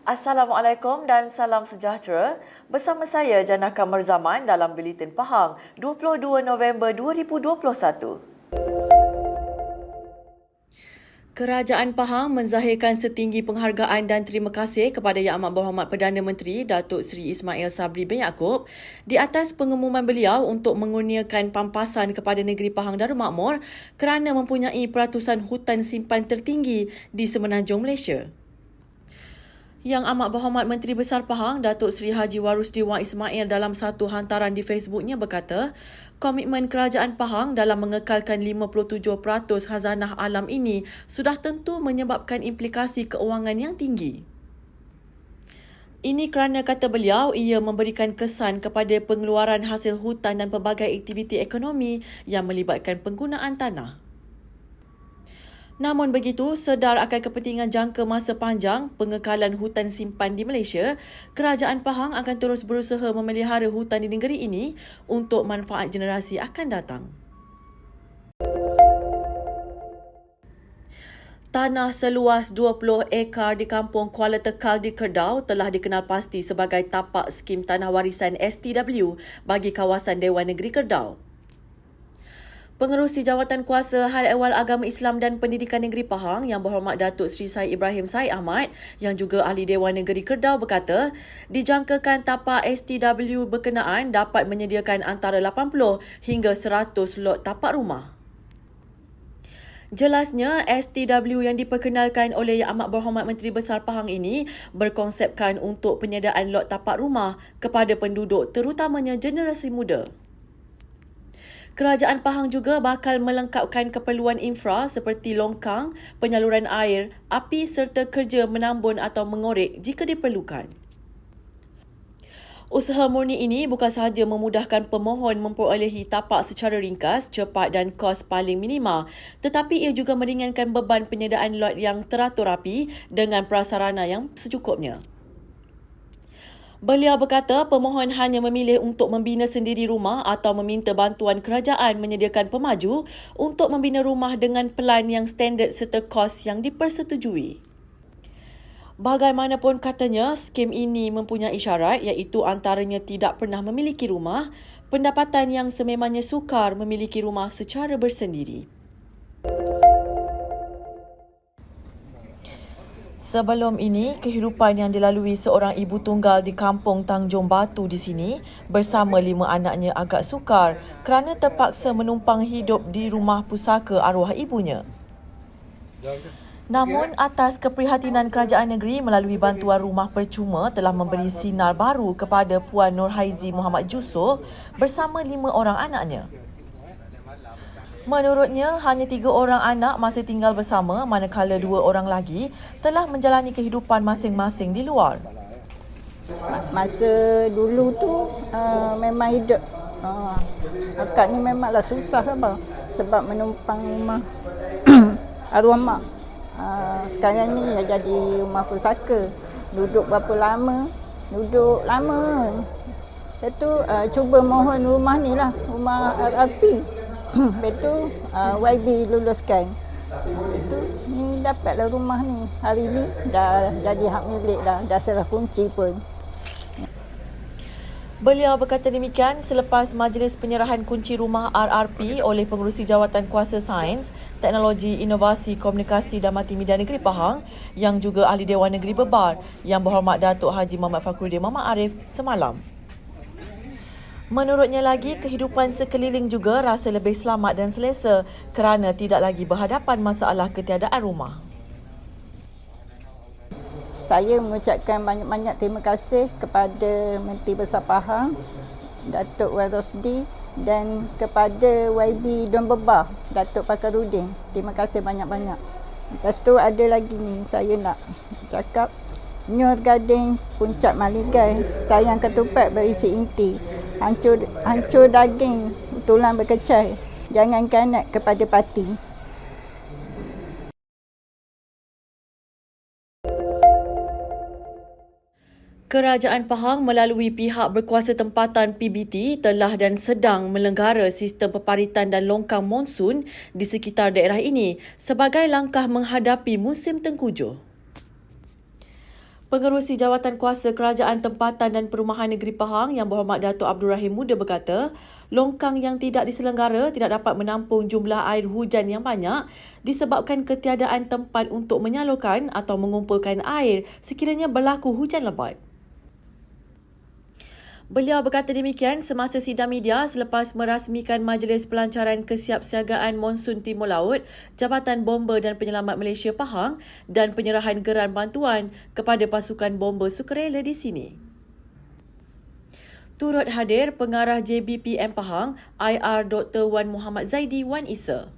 Assalamualaikum dan salam sejahtera. Bersama saya Jana Kamar Zaman dalam Buletin Pahang 22 November 2021. Kerajaan Pahang menzahirkan setinggi penghargaan dan terima kasih kepada Yang Amat Berhormat Perdana Menteri Datuk Seri Ismail Sabri bin Yaakob di atas pengumuman beliau untuk mengurniakan pampasan kepada negeri Pahang Darul Makmur kerana mempunyai peratusan hutan simpan tertinggi di Semenanjung Malaysia. Yang Amat Berhormat Menteri Besar Pahang, Datuk Seri Haji Warusdi Wan Ismail dalam satu hantaran di Facebooknya berkata, komitmen Kerajaan Pahang dalam mengekalkan 57% khazanah alam ini sudah tentu menyebabkan implikasi keuangan yang tinggi. Ini kerana, kata beliau, ia memberikan kesan kepada pengeluaran hasil hutan dan pelbagai aktiviti ekonomi yang melibatkan penggunaan tanah. Namun begitu, sedar akan kepentingan jangka masa panjang pengekalan hutan simpan di Malaysia, Kerajaan Pahang akan terus berusaha memelihara hutan di negeri ini untuk manfaat generasi akan datang. Tanah seluas 20 ekar di Kampung Kuala Tekal di Kedah telah dikenal pasti sebagai tapak skim tanah warisan STW bagi kawasan Dewan Negeri Kedah. Pengerusi Jawatan Kuasa Hal Ehwal Agama Islam dan Pendidikan Negeri Pahang Yang Berhormat Datuk Seri Said Ibrahim Said Ahmad yang juga Ahli Dewan Negeri Kedah berkata, dijangkakan tapak STW berkenaan dapat menyediakan antara 80 hingga 100 lot tapak rumah. Jelasnya, STW yang diperkenalkan oleh Yang Amat Berhormat Menteri Besar Pahang ini berkonsepkan untuk penyediaan lot tapak rumah kepada penduduk terutamanya generasi muda. Kerajaan Pahang juga bakal melengkapkan keperluan infra seperti longkang, penyaluran air, api serta kerja menambun atau mengorek jika diperlukan. Usaha murni ini bukan sahaja memudahkan pemohon memperolehi tapak secara ringkas, cepat dan kos paling minima, tetapi ia juga meringankan beban penyediaan lot yang teratur rapi dengan prasarana yang secukupnya. Beliau berkata pemohon hanya memilih untuk membina sendiri rumah atau meminta bantuan kerajaan menyediakan pemaju untuk membina rumah dengan pelan yang standard serta kos yang dipersetujui. Bagaimanapun katanya, skim ini mempunyai syarat iaitu antaranya tidak pernah memiliki rumah, pendapatan yang sememangnya sukar memiliki rumah secara bersendiri. Sebelum ini, kehidupan yang dilalui seorang ibu tunggal di kampung Tanjung Batu di sini bersama 5 anaknya agak sukar kerana terpaksa menumpang hidup di rumah pusaka arwah ibunya. Namun, atas keprihatinan kerajaan negeri melalui bantuan rumah percuma telah memberi sinar baru kepada Puan Nurhaizi Muhammad Jusoh bersama 5 orang anaknya. Menurutnya, hanya 3 orang anak masih tinggal bersama manakala 2 orang lagi telah menjalani kehidupan masing-masing di luar. Masa dulu tu memang hidup akak ni memanglah susah apa sebab menumpang rumah arwah mak. Sekarang ni jadi rumah pusaka. Duduk berapa lama? Duduk lama. Lepas tu cuba mohon rumah ni lah, rumah RRP. Lepas tu YB luluskan. Lepas tu ni dapatlah rumah ni. Hari ni dah jadi hak milik dah. Dah serah kunci pun. Beliau berkata demikian selepas majlis penyerahan kunci rumah RRP oleh Pengerusi Jawatan Kuasa Sains, Teknologi, Inovasi, Komunikasi dan Multimedia Negeri Pahang yang juga Ahli Dewan Negeri Bebar Yang Berhormat Datuk Haji Muhammad Fakhruddin Muhammad Arif semalam. Menurutnya lagi, kehidupan sekeliling juga rasa lebih selamat dan selesa kerana tidak lagi berhadapan masalah ketiadaan rumah. Saya mengucapkan banyak-banyak terima kasih kepada Menteri Besar Pahang, Datuk Wan Rosdi dan kepada YB Don Bebah, Datuk Fakhruddin. Terima kasih banyak-banyak. Lepas tu ada lagi ni, saya nak cakap Nyor Gading Puncak Maligai, sayang ketupat berisi inti. Hancur daging, tulang berkecai. Jangan kanat kepada parti. Kerajaan Pahang melalui pihak berkuasa tempatan PBT telah dan sedang melenggara sistem peparitan dan longkang monsun di sekitar daerah ini sebagai langkah menghadapi musim tengkujuh. Pengerusi Jawatan Kuasa Kerajaan Tempatan dan Perumahan Negeri Pahang Yang Berhormat Datuk Abdul Rahim Muda berkata, longkang yang tidak diselenggara tidak dapat menampung jumlah air hujan yang banyak disebabkan ketiadaan tempat untuk menyalurkan atau mengumpulkan air sekiranya berlaku hujan lebat. Beliau berkata demikian semasa sidang media selepas merasmikan Majlis Pelancaran Kesiapsiagaan Monsun Timur Laut Jabatan Bomba dan Penyelamat Malaysia Pahang dan penyerahan geran bantuan kepada pasukan bomba sukarela di sini. Turut hadir Pengarah JBPM Pahang, IR Dr. Wan Muhammad Zaidi Wan Isa.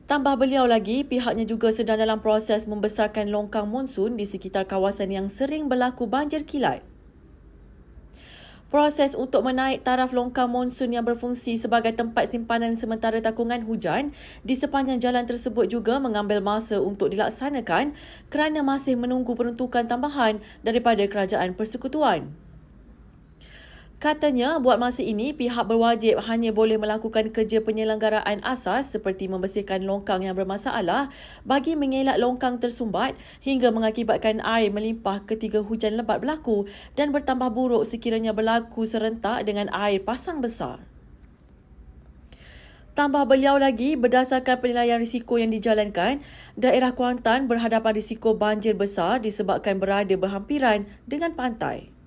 Tambah beliau lagi, pihaknya juga sedang dalam proses membesarkan longkang monsun di sekitar kawasan yang sering berlaku banjir kilat. Proses untuk menaik taraf longkang monsun yang berfungsi sebagai tempat simpanan sementara takungan hujan di sepanjang jalan tersebut juga mengambil masa untuk dilaksanakan kerana masih menunggu peruntukan tambahan daripada Kerajaan Persekutuan. Katanya, buat masa ini, pihak berwajib hanya boleh melakukan kerja penyelenggaraan asas seperti membersihkan longkang yang bermasalah bagi mengelak longkang tersumbat hingga mengakibatkan air melimpah ketika hujan lebat berlaku dan bertambah buruk sekiranya berlaku serentak dengan air pasang besar. Tambah beliau lagi, berdasarkan penilaian risiko yang dijalankan, daerah Kuantan berhadapan risiko banjir besar disebabkan berada berhampiran dengan pantai.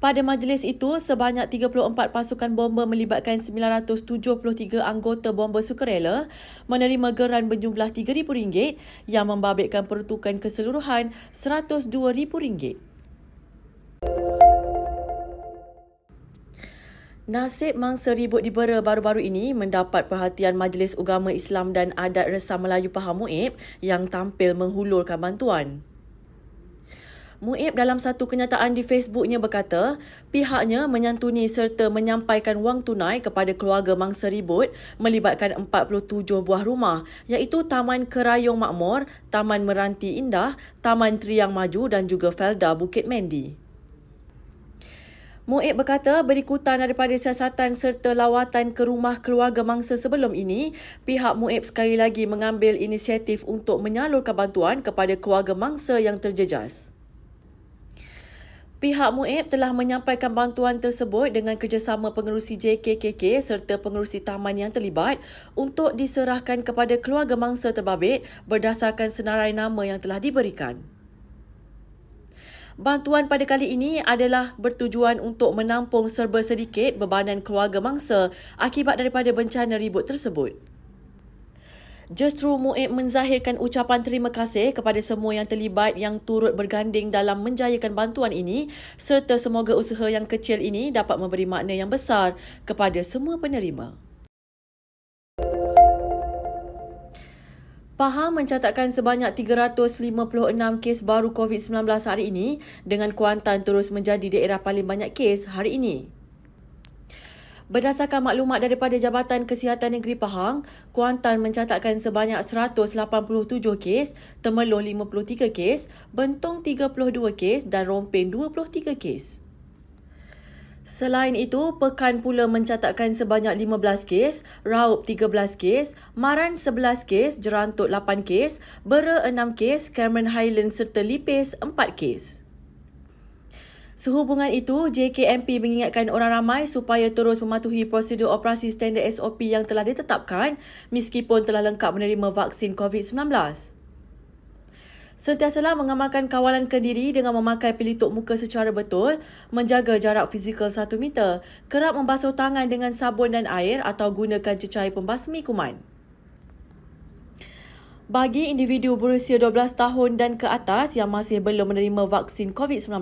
Pada majlis itu, sebanyak 34 pasukan bomba melibatkan 973 anggota bomba sukarela menerima geran berjumlah RM3,000 yang membabitkan peruntukan keseluruhan RM102,000. Nasib mangsa ribut di Bera baru-baru ini mendapat perhatian Majlis Ugama Islam dan Adat Resam Melayu Pahang MUIB yang tampil menghulurkan bantuan. MUIB dalam satu kenyataan di Facebooknya berkata, pihaknya menyantuni serta menyampaikan wang tunai kepada keluarga mangsa ribut melibatkan 47 buah rumah iaitu Taman Kerayong Makmur, Taman Meranti Indah, Taman Triang Maju dan juga Felda Bukit Mendi. MUIB berkata berikutan daripada siasatan serta lawatan ke rumah keluarga mangsa sebelum ini, pihak MUIB sekali lagi mengambil inisiatif untuk menyalurkan bantuan kepada keluarga mangsa yang terjejas. Pihak MUIB telah menyampaikan bantuan tersebut dengan kerjasama pengerusi JKKK serta pengerusi taman yang terlibat untuk diserahkan kepada keluarga mangsa terbabit berdasarkan senarai nama yang telah diberikan. Bantuan pada kali ini adalah bertujuan untuk menampung serba sedikit bebanan keluarga mangsa akibat daripada bencana ribut tersebut. Justru MUIB menzahirkan ucapan terima kasih kepada semua yang terlibat yang turut berganding dalam menjayakan bantuan ini serta semoga usaha yang kecil ini dapat memberi makna yang besar kepada semua penerima. Pahang mencatatkan sebanyak 356 kes baru COVID-19 hari ini dengan Kuantan terus menjadi daerah paling banyak kes hari ini. Berdasarkan maklumat daripada Jabatan Kesihatan Negeri Pahang, Kuantan mencatatkan sebanyak 187 kes, Temerloh 53 kes, Bentong 32 kes dan Rompin 23 kes. Selain itu, Pekan pula mencatatkan sebanyak 15 kes, Raup 13 kes, Maran 11 kes, Jerantut 8 kes, Bera 6 kes, Cameron Highlands serta Lipis 4 kes. Sehubungan itu, JKMP mengingatkan orang ramai supaya terus mematuhi prosedur operasi standard SOP yang telah ditetapkan meskipun telah lengkap menerima vaksin COVID-19. Sentiasalah mengamalkan kawalan kendiri dengan memakai pelitup muka secara betul, menjaga jarak fizikal 1 meter, kerap membasuh tangan dengan sabun dan air atau gunakan cecair pembasmi kuman. Bagi individu berusia 12 tahun dan ke atas yang masih belum menerima vaksin COVID-19,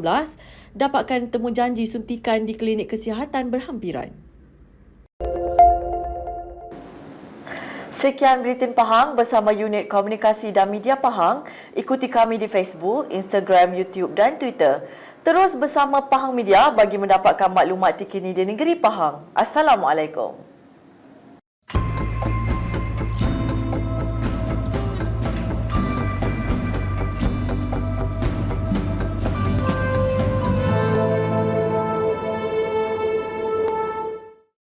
dapatkan temujanji suntikan di klinik kesihatan berhampiran. Sekian Buletin Pahang bersama Unit Komunikasi dan Media Pahang. Ikuti kami di Facebook, Instagram, YouTube dan Twitter. Terus bersama Pahang Media bagi mendapatkan maklumat terkini di negeri Pahang. Assalamualaikum.